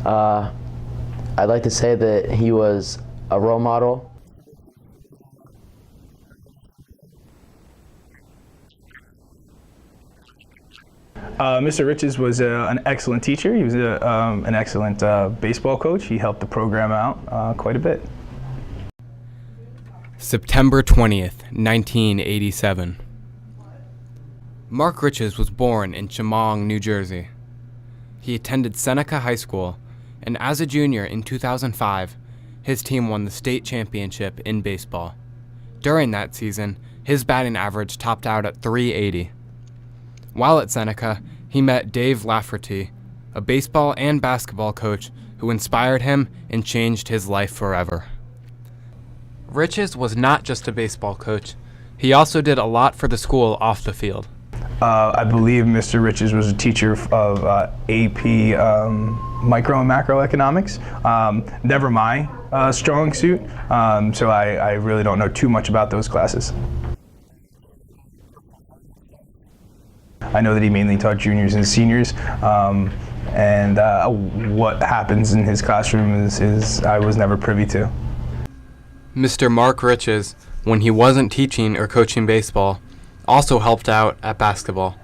Uh, I'd like to say that he was a role model. Mr. Riches was an excellent teacher. He was an excellent baseball coach. He helped the program out quite a bit. September 20th, 1987. Mark Riches was born in Chemong, New Jersey. He attended Seneca High School, and as a junior in 2005, his team won the state championship in baseball. During that season, his batting average topped out at .380. While at Seneca, he met Dave Lafferty, a baseball and basketball coach who inspired him and changed his life forever. Riches was not just a baseball coach. He also did a lot for the school off the field. I believe Mr. Riches was a teacher of AP micro and macroeconomics. Never my strong suit, so I really don't know too much about those classes. I know that he mainly taught juniors and seniors, and what happens in his classroom is I was never privy to. Mr. Mark Riches, when he wasn't teaching or coaching baseball, also helped out at basketball.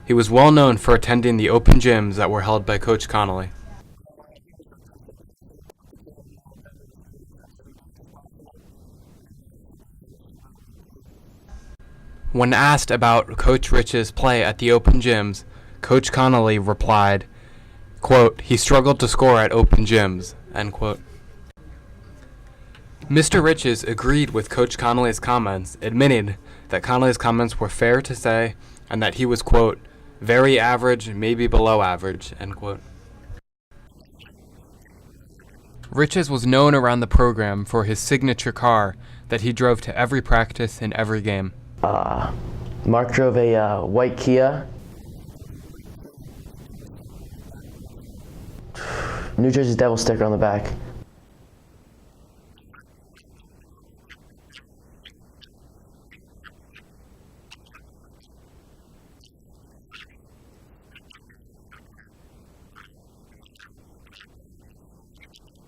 He was well known for attending the open gyms that were held by Coach Connolly. When asked about Coach Riches' play at the open gyms, Coach Connolly replied, quote, "He struggled to score at open gyms," end quote. Mr. Riches agreed with Coach Connolly's comments, admitting that Connolly's comments were fair to say and that he was, quote, "very average, maybe below average," end quote. Riches was known around the program for his signature car that he drove to every practice and every game. Mark drove a white Kia. New Jersey Devil sticker on the back.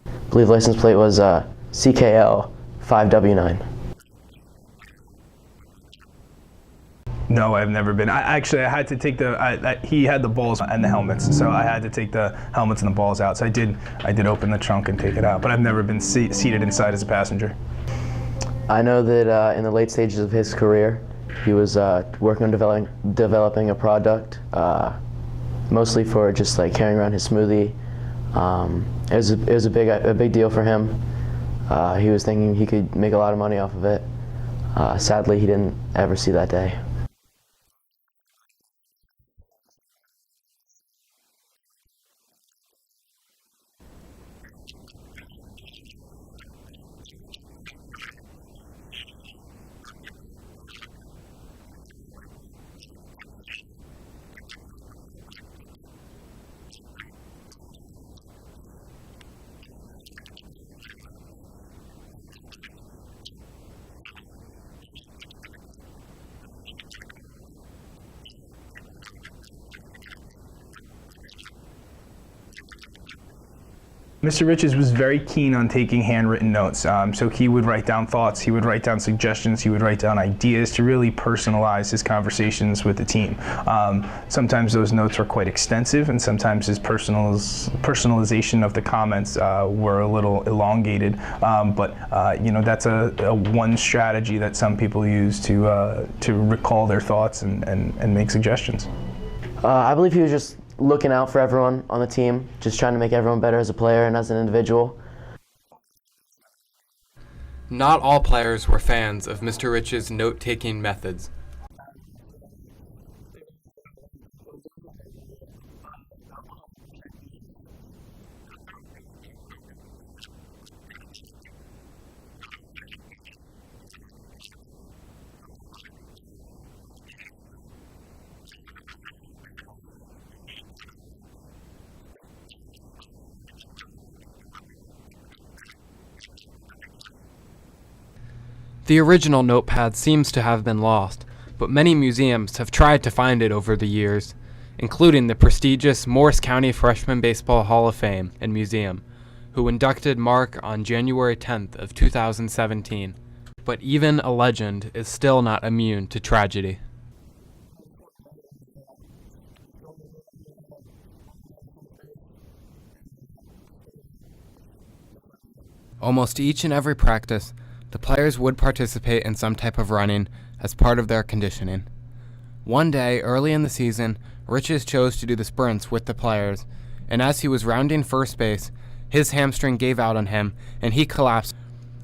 I believe license plate was CKL 5W9. No, I've never been. I had to take he had the balls and the helmets, so I had to take the helmets and the balls out. So I did open the trunk and take it out, but I've never been seated inside as a passenger. I know that in the late stages of his career, he was working on developing a product, mostly for just like carrying around his smoothie. It was a big deal for him. He was thinking he could make a lot of money off of it. Sadly, he didn't ever see that day. Mr. Riches was very keen on taking handwritten notes, so he would write down thoughts, he would write down suggestions, he would write down ideas to really personalize his conversations with the team. Sometimes those notes were quite extensive, and sometimes his personalization of the comments were a little elongated, but that's a one strategy that some people use to recall their thoughts and make suggestions. I believe he was just looking out for everyone on the team, just trying to make everyone better as a player and as an individual. Not all players were fans of Mr. Riches' note-taking methods. The original notepad seems to have been lost, but many museums have tried to find it over the years. including the prestigious Morris County Freshman Baseball Hall of Fame and Museum, who inducted Mark on January 10th of 2017. But even a legend is still not immune to tragedy. Almost each and every practice, the players would participate in some type of running as part of their conditioning. One day, early in the season, Riches chose to do the sprints with the players, and as he was rounding first base, his hamstring gave out on him, and he collapsed.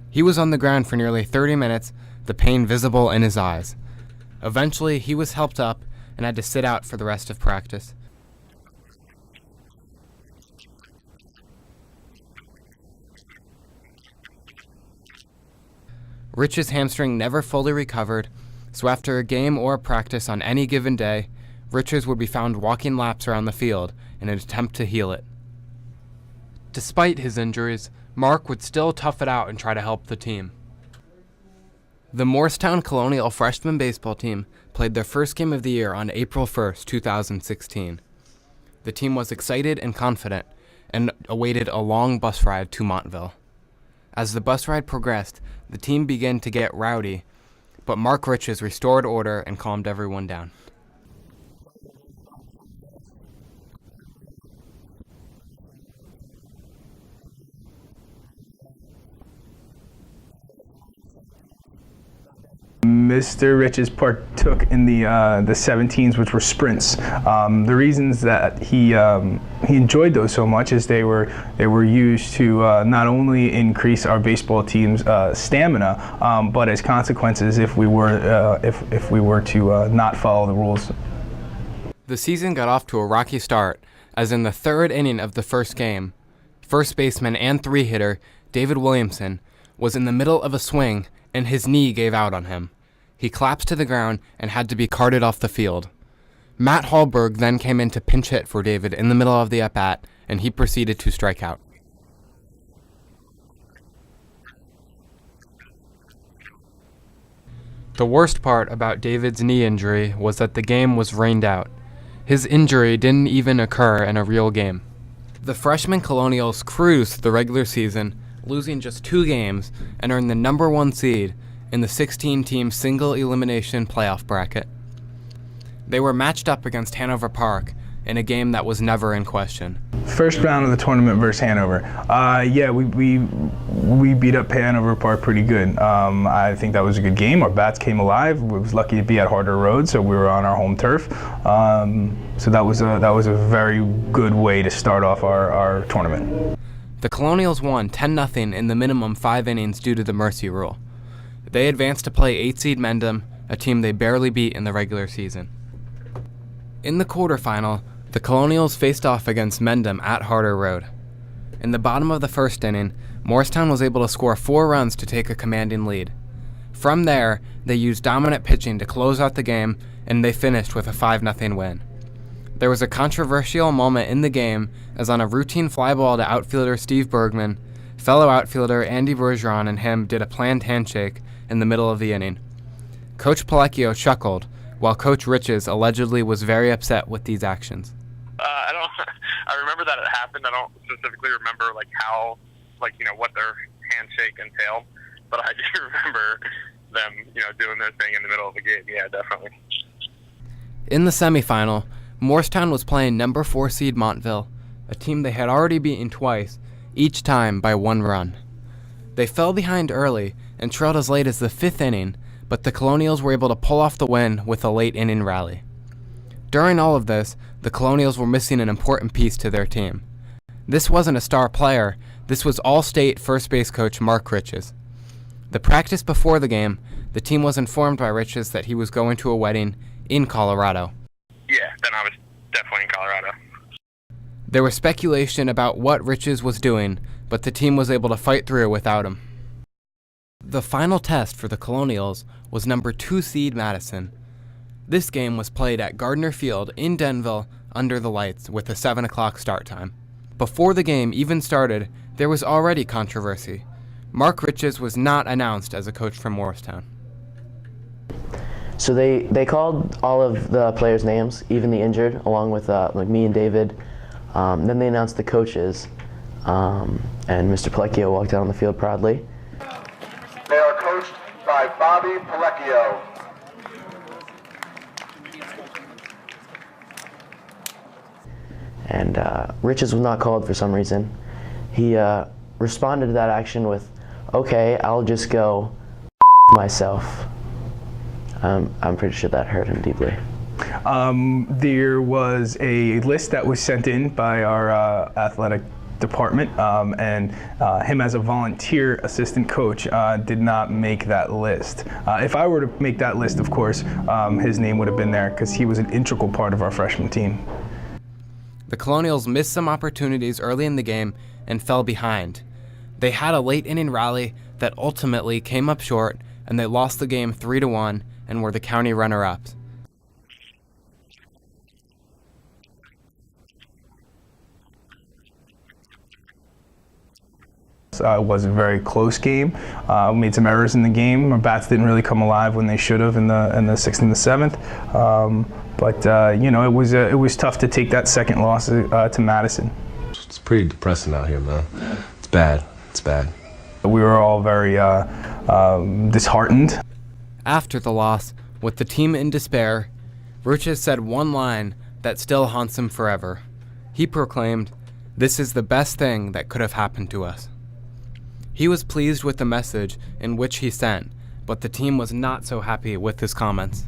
He was on the ground for nearly 30 minutes, the pain visible in his eyes. Eventually, he was helped up and had to sit out for the rest of practice. Rich's hamstring never fully recovered, so after a game or a practice on any given day, Riches would be found walking laps around the field in an attempt to heal it. Despite his injuries, Mark would still tough it out and try to help the team. The Morristown Colonial freshman baseball team played their first game of the year on April 1st, 2016. The team was excited and confident and awaited a long bus ride to Montville. As the bus ride progressed, the team began to get rowdy, but Mark Riches restored order and calmed everyone down. Mr. Riches partook in the 17s, which were sprints. The reasons that he enjoyed those so much is they were used to not only increase our baseball team's stamina, but as consequences if we were to not follow the rules. The season got off to a rocky start, as in the third inning of the first game, first baseman and three-hitter David Williamson was in the middle of a swing and his knee gave out on him. He collapsed to the ground and had to be carted off the field. Matt Hallberg then came in to pinch hit for David in the middle of the at-bat, and he proceeded to strike out. The worst part about David's knee injury was that the game was rained out. His injury didn't even occur in a real game. The freshman Colonials cruised the regular season, losing just 2 games, and earned the number 1 seed in the 16-team single-elimination playoff bracket. They were matched up against Hanover Park in a game that was never in question. First round of the tournament versus Hanover. We beat up Hanover Park pretty good. I think that was a good game. Our bats came alive. We was lucky to be at Harder Road, so we were on our home turf. So that was a very good way to start off our tournament. The Colonials won 10-0 in the minimum 5 innings due to the mercy rule. They advanced to play 8-seed Mendham, a team they barely beat in the regular season. In the quarterfinal, the Colonials faced off against Mendham at Harder Road. In the bottom of the first inning, Morristown was able to score 4 runs to take a commanding lead. From there, they used dominant pitching to close out the game, and they finished with a 5-0 win. There was a controversial moment in the game as on a routine fly ball to outfielder Steve Bergman, fellow outfielder Andy Bergeron and him did a planned handshake in the middle of the inning. Coach Palecchio chuckled, while Coach Riches allegedly was very upset with these actions. I remember that it happened. I don't specifically remember how, what their handshake entailed, but I do remember them, doing their thing in the middle of the game. Yeah, definitely. In the semifinal, Morristown was playing number 4 seed Montville, a team they had already beaten twice, each time by 1 run. They fell behind early and trailed as late as the 5th inning, but the Colonials were able to pull off the win with a late inning rally. During all of this, the Colonials were missing an important piece to their team. This wasn't a star player, this was All-State first base coach Mark Riches. The practice before the game, the team was informed by Riches that he was going to a wedding in Colorado. Yeah, then I was definitely in Colorado. There was speculation about what Riches was doing, but the team was able to fight through without him. The final test for the Colonials was number 2 seed Madison. This game was played at Gardner Field in Denville under the lights with a 7 o'clock start time. Before the game even started, there was already controversy. Mark Riches was not announced as a coach from Morristown. So they called all of the players' names, even the injured, along with like me and David. Then they announced the coaches, and Mr. Palecchio walked out on the field proudly. They are coached by Bobby Palecchio. And Riches was not called for some reason. He responded to that action with, "Okay, I'll just go myself." I'm pretty sure that hurt him deeply. There was a list that was sent in by our athletic department, and him as a volunteer assistant coach did not make that list. If I were to make that list, of course, his name would have been there because he was an integral part of our freshman team. The Colonials missed some opportunities early in the game and fell behind. They had a late inning rally that ultimately came up short, and they lost the game 3-1 and were the county runner-ups. It was a very close game. We made some errors in the game. Our bats didn't really come alive when they should have in the sixth and the seventh. But you know, it was tough to take that second loss to Madison. It's pretty depressing out here, man. It's bad. It's bad. We were all very disheartened. After the loss, with the team in despair, Riches said one line that still haunts him forever. He proclaimed, "This is the best thing that could have happened to us." He was pleased with the message in which he sent, but the team was not so happy with his comments.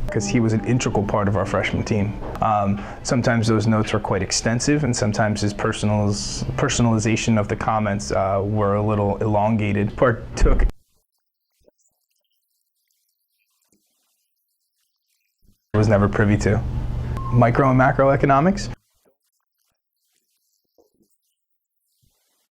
Because he was an integral part of our freshman team. Sometimes those notes were quite extensive, and sometimes his personalization of the comments were a little elongated. Partook. Was never privy to. Micro and macroeconomics.